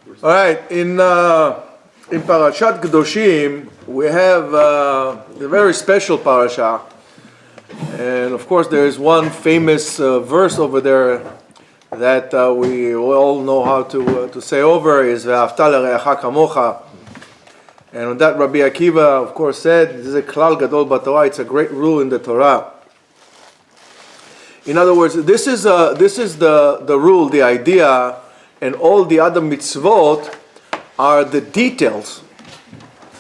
All right, in Parashat Kedoshim, we have a very special parasha, and of course there is one famous verse over there that we all know how to say over, is Ve'ahavta l'reacha kamocha. And on that Rabbi Akiva, of course, said, this is a klal gadol b'Torah, it's a great rule in the Torah. In other words, this is the rule, the idea, and all the other mitzvot are the details.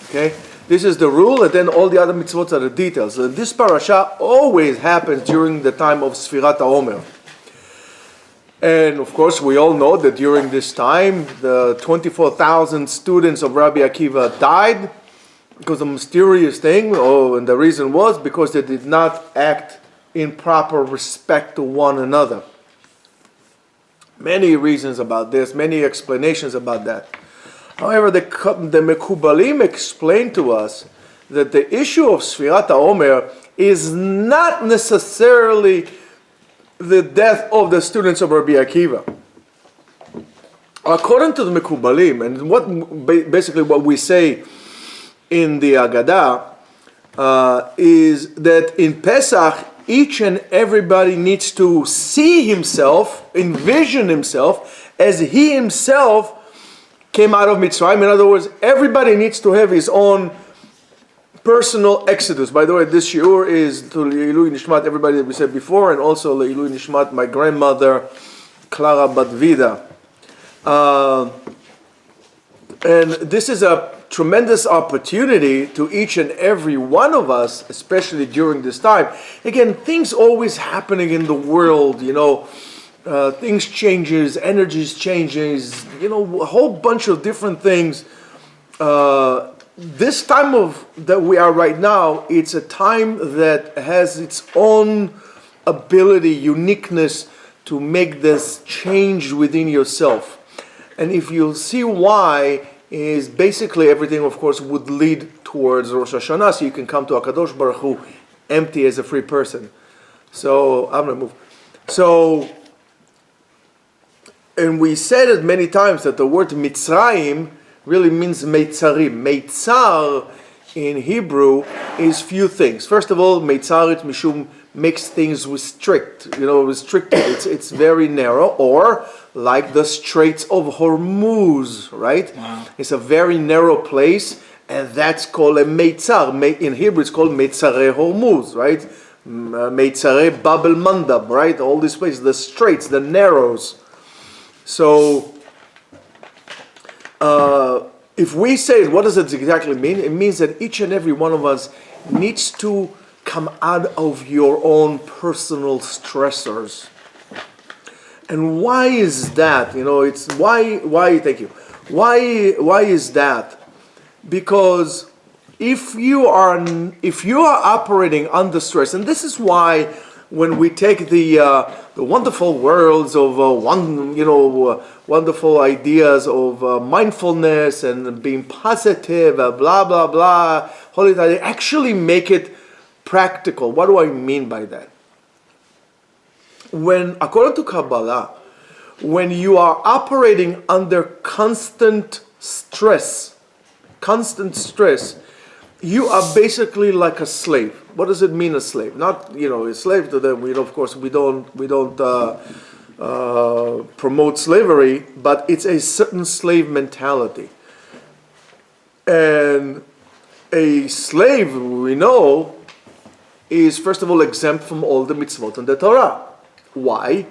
Okay? This is the rule, and then all the other mitzvot are the details. So this parasha always happens during the time of Sfirat Omer. And of course, we all know that during this time, the 24,000 students of Rabbi Akiva died because of a mysterious thing. And the reason was because they did not act in proper respect to one another. Many reasons about this, many explanations about that. However, the Mekubalim explained to us that the issue of Sfirat Omer is not necessarily the death of the students of Rabbi Akiva. According to the Mekubalim, and basically what we say in the Agadah, is that in Pesach, each and everybody needs to see himself, envision himself, as he himself came out of Mitzrayim. In other words, everybody needs to have his own personal exodus. By the way, this shiur is to Le'ilui Nishmat, everybody that we said before, and also Le'ilui Nishmat, my grandmother, Clara Batvida. And this is a tremendous opportunity to each and every one of us, especially during this time. Again, things always happening in the world, things changes, energies changes, a whole bunch of different things. This time that we are right now, it's a time that has its own ability, uniqueness to make this change within yourself. And if you'll see why, is basically everything, of course, would lead towards Rosh Hashanah, so you can come to HaKadosh Baruch Hu empty as a free person. So, I'm going to move. So, and we said it many times that the word Mitzrayim really means Meitzarim. Meitzar in Hebrew is few things. First of all, Meitzarit Mishum makes things restricted. It's very narrow, or like the Straits of Hormuz, right? Wow. It's a very narrow place, and that's called a Meitzar. In Hebrew, it's called Meitzare Hormuz, right? Meitzare Babel Mandab, right? All these places, the straits, the narrows. So, if we say it, what does it exactly mean? It means that each and every one of us needs to come out of your own personal stressors. And why is that? It's why thank you. Why is that? Because if you are operating under stress, and this is why when we take the wonderful worlds of wonderful ideas of mindfulness and being positive, blah blah blah, they actually make it practical. What do I mean by that? When, according to Kabbalah, when you are operating under constant stress, you are basically like a slave. What does it mean, a slave? Not, a slave to them. Of course, we don't promote slavery, but it's a certain slave mentality. And a slave, we know, is first of all exempt from all the mitzvot and the Torah. Why?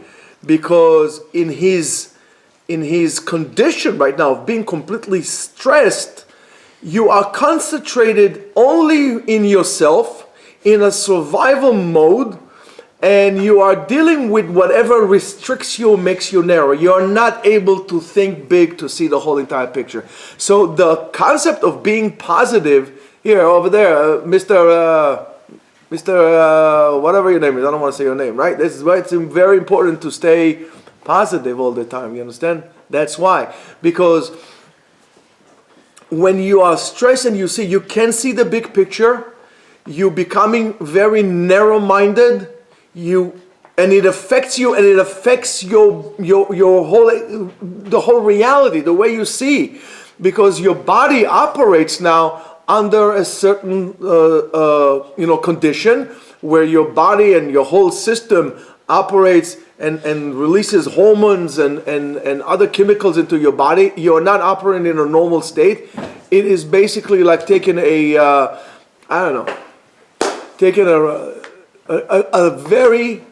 Because in his condition right now of being completely stressed, you are concentrated only in yourself, in a survival mode, and you are dealing with whatever restricts you, makes you narrow. You are not able to think big, to see the whole entire picture. So the concept of being positive, here, over there, Mr. Whatever your name is, I don't want to say your name, right? This is why it's very important to stay positive all the time, you understand? That's why. Because when you are stressed and you can't see the big picture, you're becoming very narrow-minded, you and it affects you, and it affects your the whole reality, the way you see, because your body operates now under a certain condition where your body and your whole system operates and releases hormones and other chemicals into your body. You're not operating in a normal state. It is basically like taking a very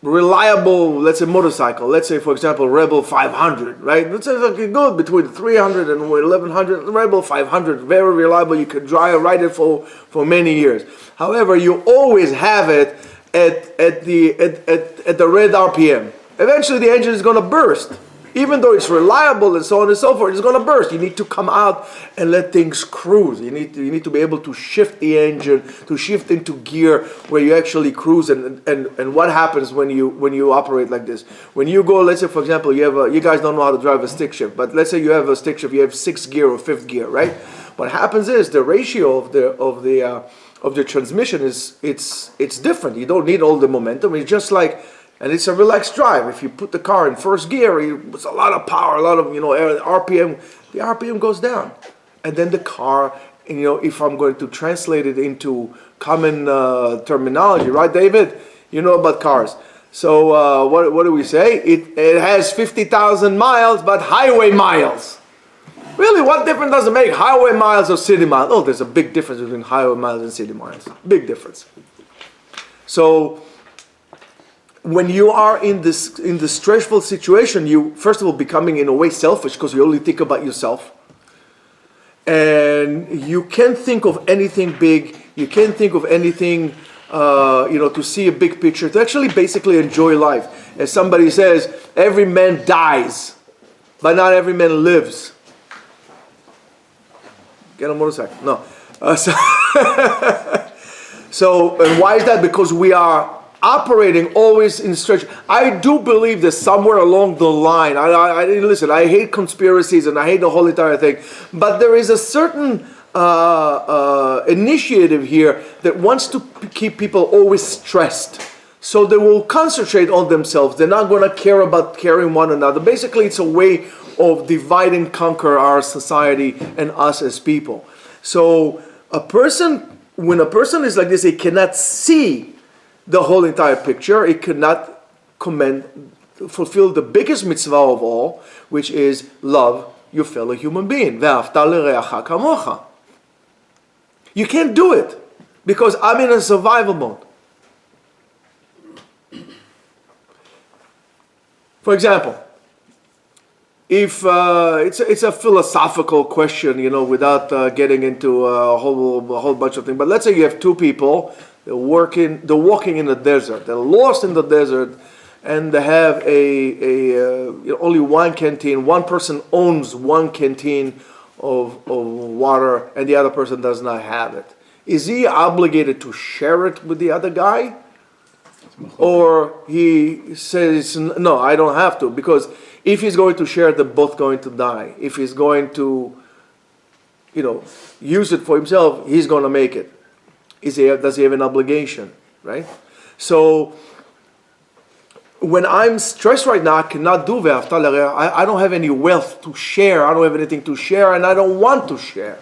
reliable, let's say, motorcycle. Let's say, for example, Rebel 500, right? Let's say okay, good between 300 and 1100. Rebel 500, very reliable. You can ride it for many years. However, you always have it at the red RPM. Eventually, the engine is going to burst. Even though it's reliable and so on and so forth, it's going to burst. You need to come out and let things cruise. You need to be able to shift the engine, to shift into gear where you actually cruise. And what happens when you operate like this? When you go, let's say for example, you guys don't know how to drive a stick shift, but let's say you have a stick shift, you have 6th gear or 5th gear, right? What happens is the ratio of the transmission it's different. You don't need all the momentum. It's just like. And it's a relaxed drive. If you put the car in 1st gear, it's a lot of power, a lot of RPM. The RPM goes down, and then the car. If I'm going to translate it into common terminology, right, David? You know about cars. So what do we say? It has 50,000 miles, but highway miles. Really, what difference does it make? Highway miles or city miles? Oh, there's a big difference between highway miles and city miles. Big difference. So. When you are in this stressful situation, you first of all becoming in a way selfish because you only think about yourself, and you can't think of anything big. You can't think of anything, to see a big picture, to actually basically enjoy life. As somebody says, every man dies, but not every man lives. Get a motorcycle. No. So, and why is that? Because we are operating always in stretch. I do believe that somewhere along the line, listen, I hate conspiracies and I hate the whole entire thing, but there is a certain initiative here that wants to keep people always stressed. So they will concentrate on themselves. They're not going to care about caring one another. Basically, it's a way of divide and conquer our society and us as people. So when a person is like this, he cannot see the whole entire picture. It cannot fulfill the biggest mitzvah of all, which is love your fellow human being. You can't do it because I'm in a survival mode. For example, if it's a philosophical question, without getting into a whole bunch of things. But let's say you have two people. They're walking in the desert. They're lost in the desert, and they have only one canteen. One person owns one canteen of water, and the other person does not have it. Is he obligated to share it with the other guy? Or he says, no, I don't have to, because if he's going to share, they're both going to die. If he's going to, use it for himself, he's going to make it. Does he have an obligation, right? So when I'm stressed right now, I cannot do ve'afta l're'ah. I don't have any wealth to share. I don't have anything to share, and I don't want to share.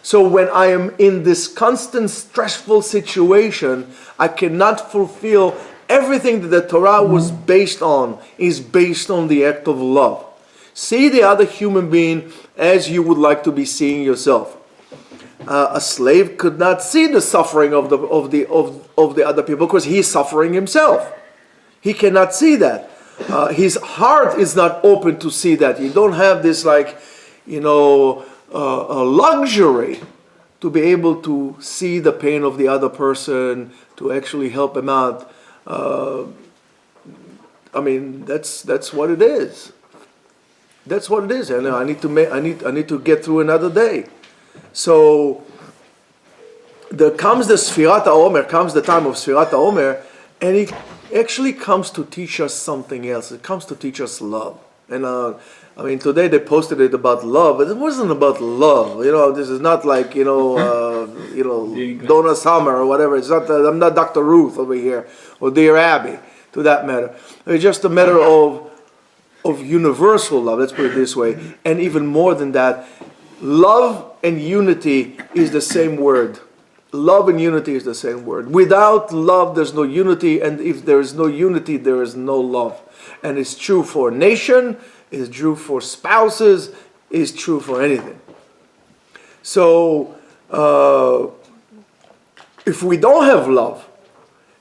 So when I am in this constant stressful situation, I cannot fulfill everything that the Torah was based on, is based on the act of love. See the other human being as you would like to be seeing yourself. A slave could not see the suffering of the other people because he's suffering himself. He cannot see that. His heart is not open to see that. You don't have this a luxury to be able to see the pain of the other person, to actually help him out. That's what it is. That's what it is. And I need to get through another day. So comes the Sfirat HaOmer, comes the time of Sfirat HaOmer, and it actually comes to teach us something else. It comes to teach us love. And I mean, today they posted it about love, but it wasn't about love. This is not like Donna Summer or whatever. It's not. I'm not Dr. Ruth over here or Dear Abby, to that matter. It's just a matter of universal love. Let's put it this way. And even more than that, love and unity is the same word. Love and unity is the same word. Without love, there's no unity, and if there is no unity, there is no love. And it's true for a nation, it's true for spouses, it's true for anything. So, if we don't have love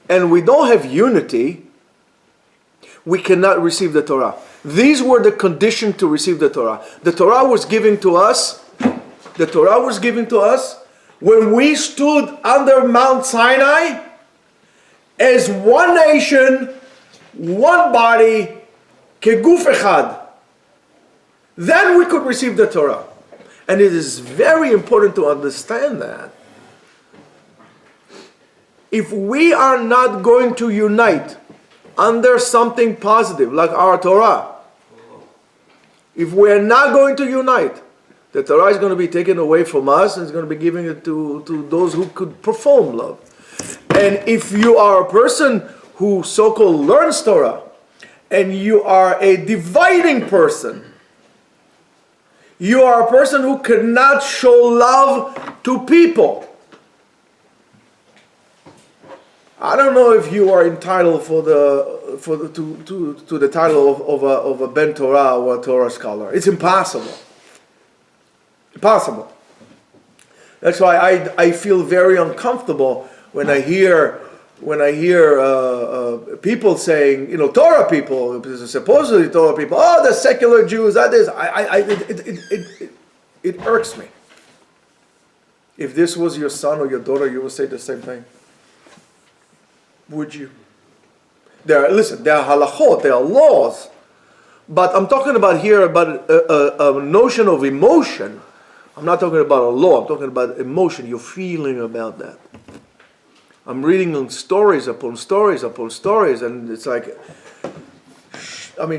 and we don't have unity, we cannot receive the Torah. These were the conditions to receive the Torah. The Torah was given to us. The Torah was given to us when we stood under Mount Sinai as one nation, one body, keguf echad. Then we could receive the Torah. And it is very important to understand that. If we are not going to unite under something positive, like our Torah, if we're not going to unite, the Torah is going to be taken away from us and it's going to be given it to those who could perform love. And if you are a person who so-called learns Torah, and you are a dividing person, you are a person who cannot show love to people. I don't know if you are entitled to the title of a Ben Torah or a Torah scholar. It's impossible. Impossible. That's why I feel very uncomfortable when I hear people saying, Torah people, supposedly Torah people, the secular Jews, that is, it irks me. If this was your son or your daughter, you would say the same thing. Would you? There are halachot, there are laws, but I'm talking about here about a notion of emotion. I'm not talking about a law, I'm talking about emotion, your feeling about that. I'm reading on stories upon stories upon stories, and it's like,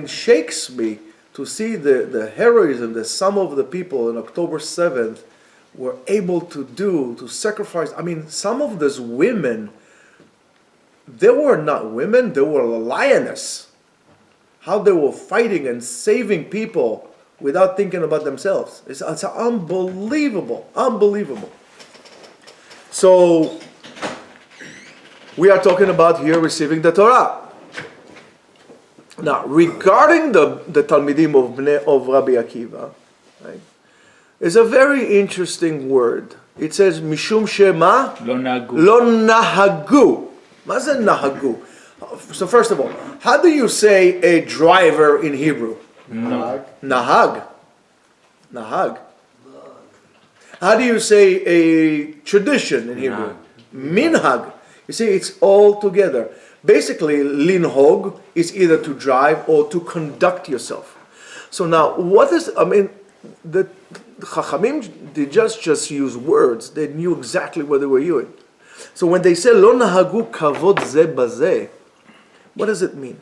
shakes me to see the heroism that some of the people on October 7th were able to sacrifice. Some of those women, they were not women, they were lionesses. How they were fighting and saving people without thinking about themselves. It's unbelievable, unbelievable. So, we are talking about here receiving the Torah. Now, regarding the Talmidim of Rabbi Akiva, right, it's a very interesting word. It says, Mishum Shema Lo Nahagu. What is Nahagu? So first of all, how do you say a driver in Hebrew? Nahag. Nahag. How do you say a tradition in Hebrew? Minhag. You see, it's all together. Basically, linhog is either to drive or to conduct yourself. So now, the Chachamim, they just use words. They knew exactly what they were doing. So when they say, Lo nahagu kavod ze bazeh, what does it mean?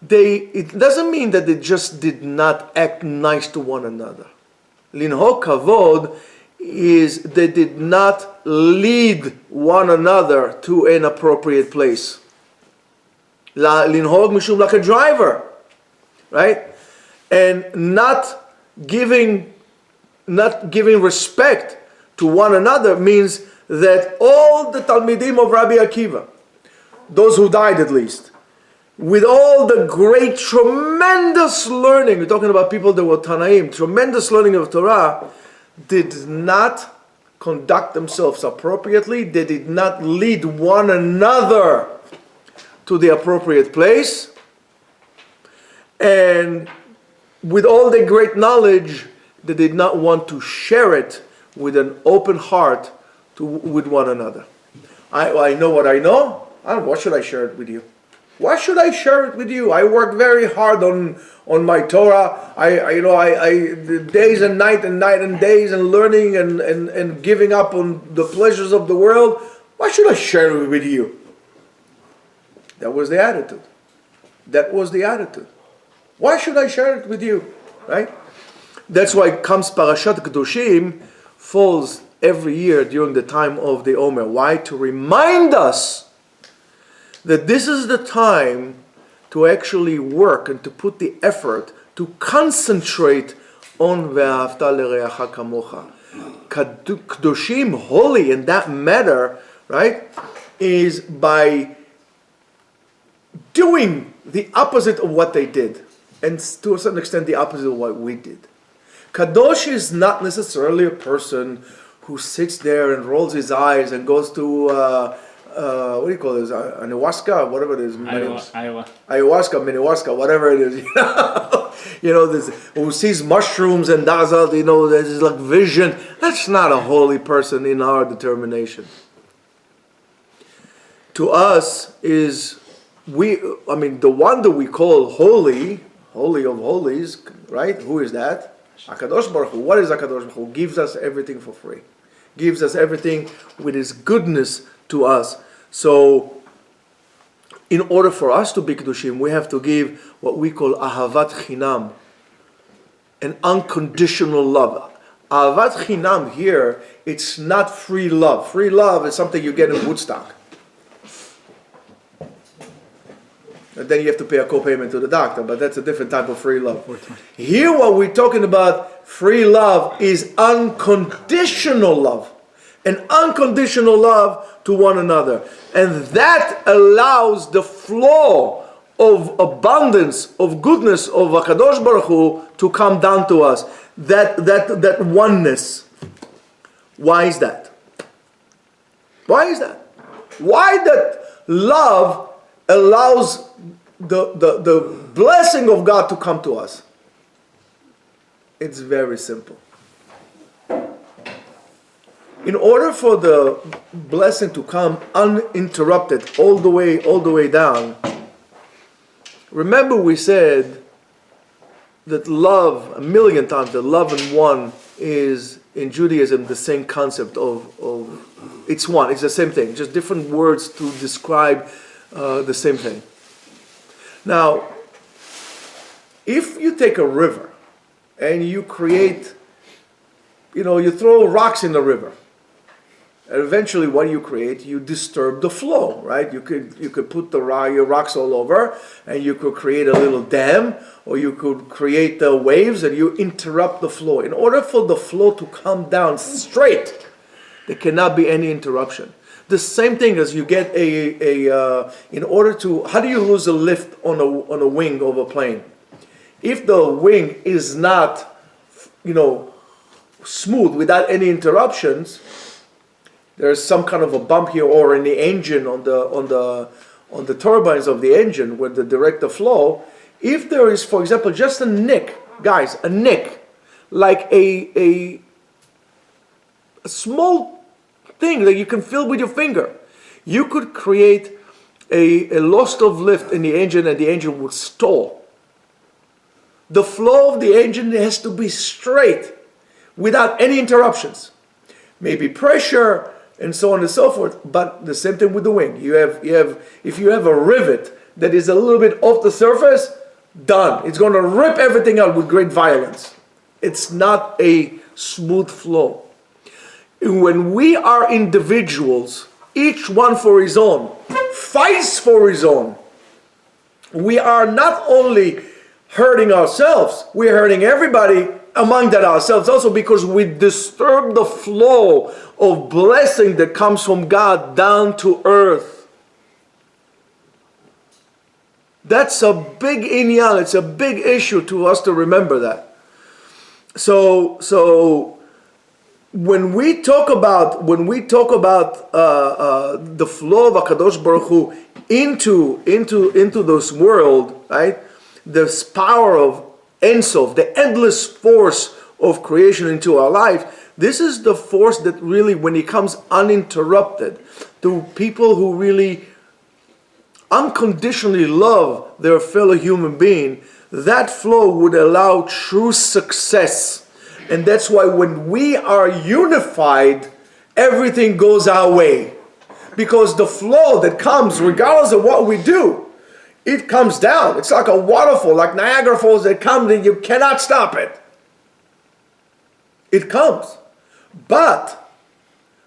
It doesn't mean that they just did not act nice to one another. Linhog kavod is they did not lead one another to an appropriate place. Linhog mishum, like a driver, right? And not giving respect to one another means that all the Talmidim of Rabbi Akiva, those who died at least, with all the great, tremendous learning, we're talking about people that were Tanaim, tremendous learning of Torah, did not conduct themselves appropriately. They did not lead one another to the appropriate place. And with all their great knowledge, they did not want to share it with an open heart with one another. I know what I know. Why should I share it with you? Why should I share it with you? I worked very hard on my Torah. I days and night and days and learning and giving up on the pleasures of the world. Why should I share it with you? That was the attitude. That was the attitude. Why should I share it with you? Right? That's why comes Parashat Kedoshim, falls every year during the time of the Omer. Why? To remind us that this is the time to actually work and to put the effort to concentrate on Ve'ahavta l'reacha kamocha. Kedoshim, holy in that matter, right, is by doing the opposite of what they did, and to a certain extent the opposite of what we did. Kadosh is not necessarily a person who sits there and rolls his eyes and goes to what do you call this? Ayahuasca, whatever it is. Ayahuasca, whatever it is. This, who sees mushrooms and does all, there's like vision. That's not a holy person in our determination. To us is the one that we call holy of holies, right? Who is that? HaKadosh Baruch Hu. What is HaKadosh Baruch Hu? Gives us everything for free. Gives us everything with His goodness to us. So, in order for us to be Kedoshim, we have to give what we call Ahavat Chinam, an unconditional love. Ahavat Chinam here, it's not free love. Free love is something you get in Woodstock. And then you have to pay a co-payment to the doctor, but that's a different type of free love. Here what we're talking about, free love, is unconditional love. An unconditional love to one another. And that allows the flow of abundance, of goodness of HaKadosh Baruch Hu to come down to us. That oneness. Why is that? Why is that? Why that love allows the blessing of God to come to us? It's very simple. In order for the blessing to come uninterrupted all the way down, remember we said that love, a million times, that love and one is in Judaism the same concept of it's one, it's the same thing, just different words to describe the same thing. Now, if you take a river and you create, you throw rocks in the river, and eventually what do you create? You disturb the flow, right? You could put your rocks all over, and you could create a little dam, or you could create the waves, and you interrupt the flow. In order for the flow to come down straight, there cannot be any interruption. The same thing as you get in order to, how do you lose a lift on a wing of a plane? If the wing is not, smooth without any interruptions, there's some kind of a bump here, or in the engine on the turbines of the engine where the direct the flow. If there is, for example, just a nick, guys, a nick, like a small thing that you can feel with your finger, you could create a loss of lift in the engine, and the engine would stall. The flow of the engine has to be straight without any interruptions. Maybe pressure and so on and so forth, but the same thing with the wing. If you have a rivet that is a little bit off the surface, done. It's going to rip everything out with great violence. It's not a smooth flow. When we are individuals, each one for his own, fights for his own, we are not only hurting ourselves, we're hurting everybody among that ourselves also, because we disturb the flow of blessing that comes from God down to earth. That's a big inyan, it's a big issue to us to remember that. So when we talk about the flow of HaKadosh Baruch Hu into this world, right? This power of Ein Sof, the endless force of creation into our life, this is the force that really, when it comes uninterrupted to people who really unconditionally love their fellow human being, that flow would allow true success. And that's why when we are unified, everything goes our way. Because the flow that comes, regardless of what we do, It comes down. It's like a waterfall, like Niagara Falls that comes and you cannot stop it. It comes. But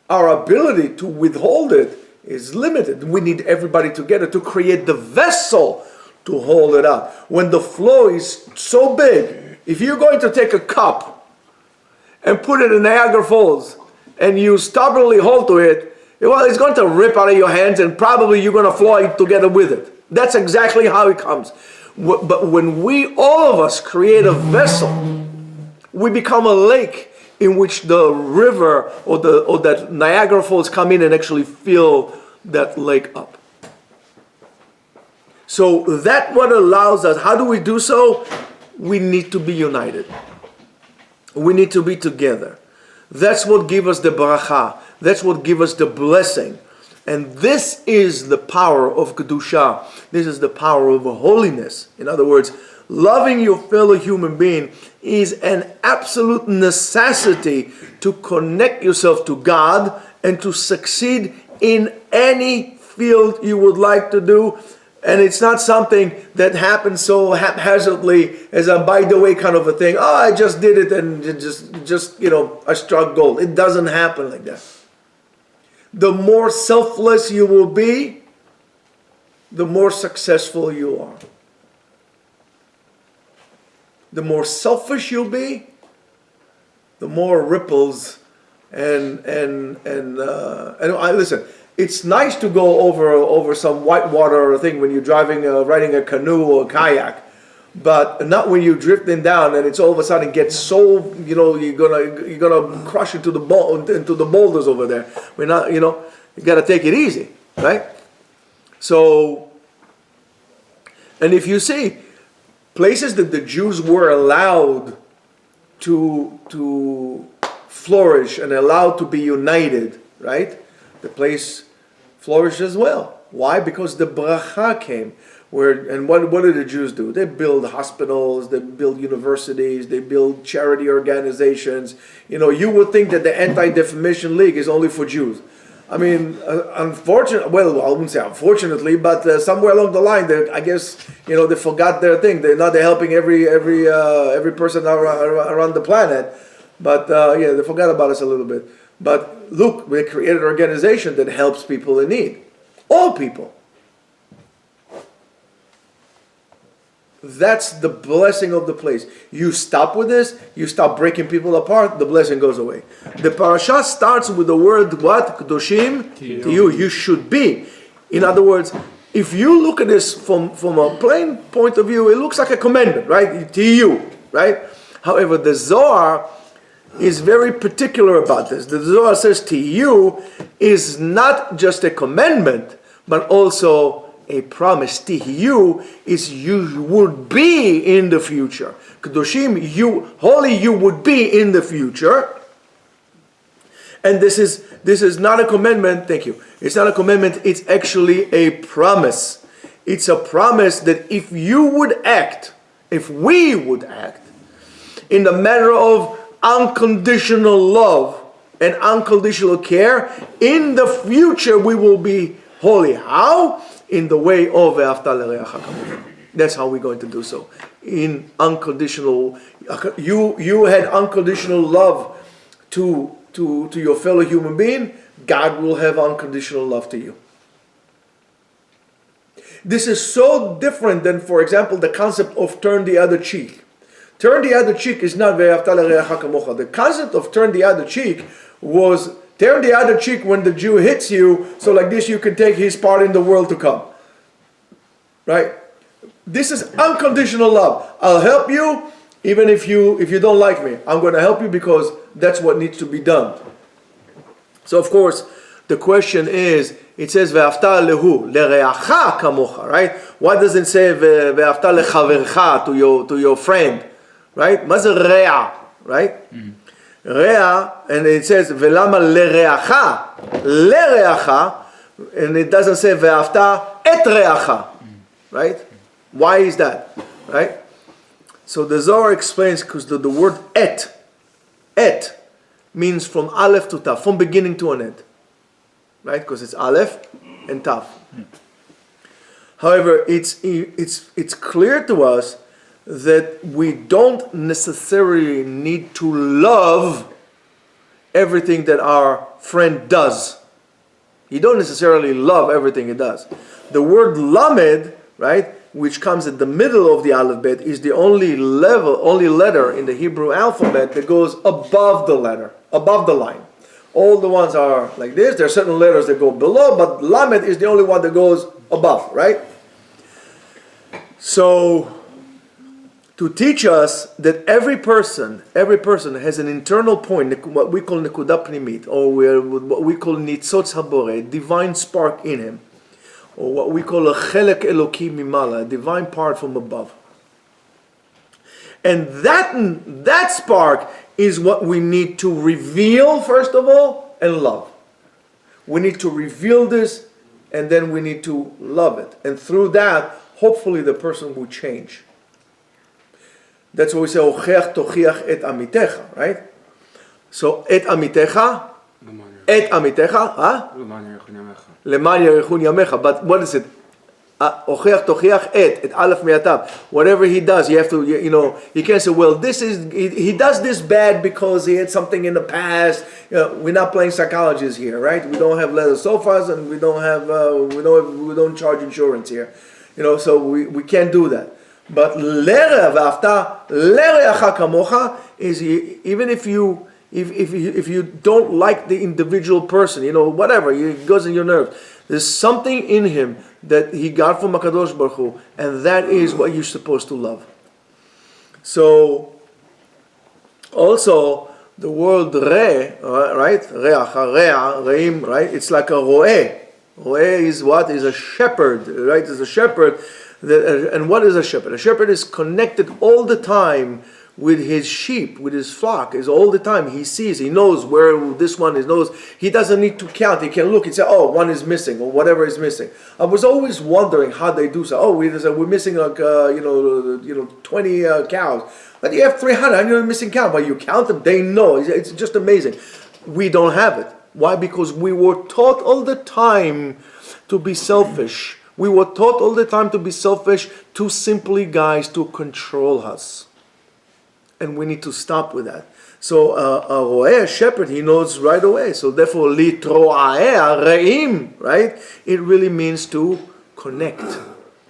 our ability to withhold it is limited. We need everybody together to create the vessel to hold it up. When the flow is so big, if you're going to take a cup and put it in Niagara Falls and you stubbornly hold to it, well, it's going to rip out of your hands and probably you're going to fly together with it. That's exactly how it comes. But when we, all of us, create a vessel, we become a lake in which the river or that Niagara Falls come in and actually fill that lake up. So that's what allows us. How do we do so? We need to be united. We need to be together. That's what gives us the bracha. That's what gives us the blessing. And this is the power of Kedusha. This is the power of holiness. In other words, loving your fellow human being is an absolute necessity to connect yourself to God and to succeed in any field you would like to do. And it's not something that happens so haphazardly as a by the way kind of a thing. Oh, I just did it and just I struck gold. It doesn't happen like that. The more selfless you will be, the more successful you are. The more selfish you'll be, the more ripples and I listen. It's nice to go over some whitewater thing when you're driving, riding a canoe or a kayak, but not when you're drifting down and it's all of a sudden gets so you're gonna crush into the boulders over there. We're not you got to take it easy, right? So, and if you see places that the Jews were allowed to flourish and allowed to be united, right? The place flourished as well. Why? Because the bracha came. And what do the Jews do? They build hospitals, they build universities, they build charity organizations. You would think that the Anti-Defamation League is only for Jews. I mean, unfortunately, well, I wouldn't say unfortunately, but somewhere along the line, I guess, they forgot their thing. They're helping every person around the planet. But they forgot about us a little bit. But look, we created an organization that helps people in need. All people. That's the blessing of the place. You stop with this, you stop breaking people apart, the blessing goes away. The parasha starts with the word what? Kedoshim to you. You should be. In other words, if you look at this from a plain point of view, it looks like a commandment, right? To you, right? However, the Zohar is very particular about this. The Zohar says to you is not just a commandment, but also a promise. Tihiyu is you would be in the future. Kedoshim, holy you would be in the future. And this is not a commandment, thank you. It's not a commandment, it's actually a promise. It's a promise that if we would act in the matter of unconditional love and unconditional care, in the future we will be holy. How? In the way of Ve'afta l'reacha kamocha. That's how we're going to do so. In unconditional, you had unconditional love to your fellow human being. God will have unconditional love to you. This is so different than, for example, the concept of turn the other cheek. Turn the other cheek is not Ve'afta l'reacha kamocha. The concept of turn the other cheek was turn the other cheek when the Jew hits you, so like this you can take his part in the world to come. Right? This is unconditional love. I'll help you even if you don't like me. I'm going to help you because that's what needs to be done. So of course, the question is, it says Ve'afta lehu l'reacha kamocha, right? Why doesn't it say Ve'afta lechavercha to your friend? Right? Ma ze rea, right? Mm-hmm. Rea, and it says Velama lereacha, and it doesn't say Ve'afta et reacha, right? Why is that? Right? So the Zohar explains because the word et means from Aleph to Tav, from beginning to an end, right? Because it's Aleph and Tav. However, it's clear to us that we don't necessarily need to love everything that our friend does. You don't necessarily love everything he does. The word lamed, right, which comes at the middle of the alphabet, is the only letter in the Hebrew alphabet that goes above the line. All the ones are like this. There are certain letters that go below, but lamed is the only one that goes above, right? So, to teach us that every person has an internal point, what we call nekuda pnimit, or what we call nitzotz habore, divine spark in him, or what we call a chelek eloki mimala, a divine part from above. And that spark is what we need to reveal, first of all, and love. We need to reveal this, and then we need to love it. And through that, hopefully the person will change. That's what we say, Ocheach tochiach et amitecha, right? So, et amitecha, huh? Leman yerichun yamecha. But what is it? Ocheach tochiach et aleph me'atav. Whatever he does, you have to, you can't say, well, he does this bad because he had something in the past. We're not playing psychologists here, right? We don't have leather sofas, and we don't charge insurance here. So we can't do that. But l'era v'afta l'reacha kamocha is, even if you don't like the individual person, whatever, it goes in your nerves. There's something in him that he got from HaKadosh Baruch Hu, and that is what you're supposed to love. So, also, the word re, right? Reacha, rea, reim, right? It's like a roe. Roe is what? Is a shepherd, right? Is a shepherd. And what is a shepherd? A shepherd is connected all the time with his sheep, with his flock. Is all the time. He sees, he knows where this one is. He doesn't need to count. He can look and say, oh, one is missing, or whatever is missing. I was always wondering how they do so. Oh, we're missing 20 cows. But you have 300. I know you're missing cows. But you count them. They know. It's just amazing. We don't have it. Why? Because we were taught all the time to be selfish. We were taught all the time to be selfish, to simply, guys, to control us. And we need to stop with that. So a roeh, a shepherd, he knows right away. So therefore, litro'aeh, re'im, right? It really means to connect.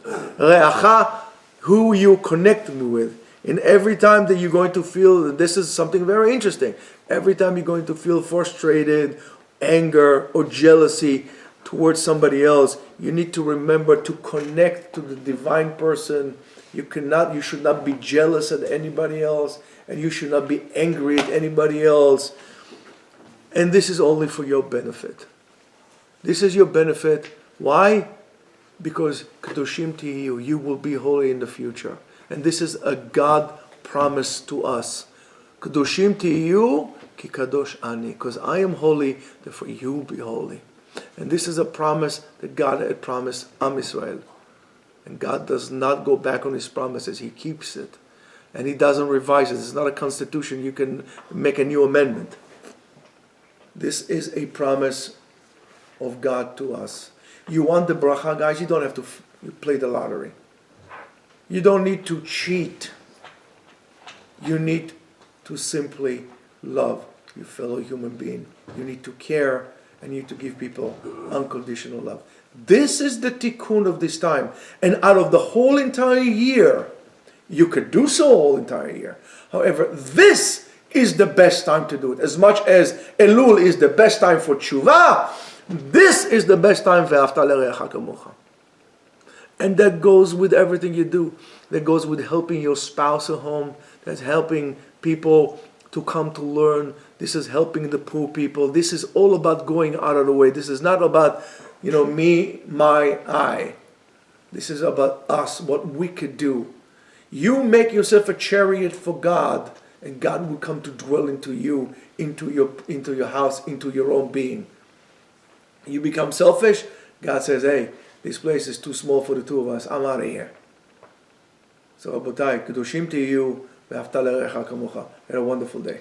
Re'acha, who you connect with. And every time that you're going to feel, this is something very interesting. Every time you're going to feel frustrated, anger, or jealousy towards somebody else, you need to remember to connect to the divine person. You should not be jealous at anybody else, and you should not be angry at anybody else. And this is only for your benefit. This is your benefit. Why? Because Kadoshim Tihiyu, you will be holy in the future. And this is a God promise to us. Kadoshim Tihiyu ki kadosh ani. Because I am holy, therefore you will be holy. And this is a promise that God had promised Am Israel. And God does not go back on his promises. He keeps it. And he doesn't revise it. It's not a constitution. You can make a new amendment. This is a promise of God to us. You want the bracha, guys? You don't have to play the lottery. You don't need to cheat. You need to simply love your fellow human being. You need to care, and you need to give people unconditional love. This is the tikkun of this time. And out of the whole entire year, you could do so all entire year. However, this is the best time to do it. As much as Elul is the best time for tshuva, this is the best time for Ve'ahavta l'reacha kamocha. And that goes with everything you do. That goes with helping your spouse at home. That's helping people to come to learn. This is helping the poor people. This is all about going out of the way. This is not about, me, my, I. This is about us, what we could do. You make yourself a chariot for God, and God will come to dwell into you, into your house, into your own being. You become selfish, God says, hey, this place is too small for the two of us. I'm out of here. So, Rabotai, Kedoshim Tihiyu, Ve'ahavta l'reacha kamocha. Have a wonderful day.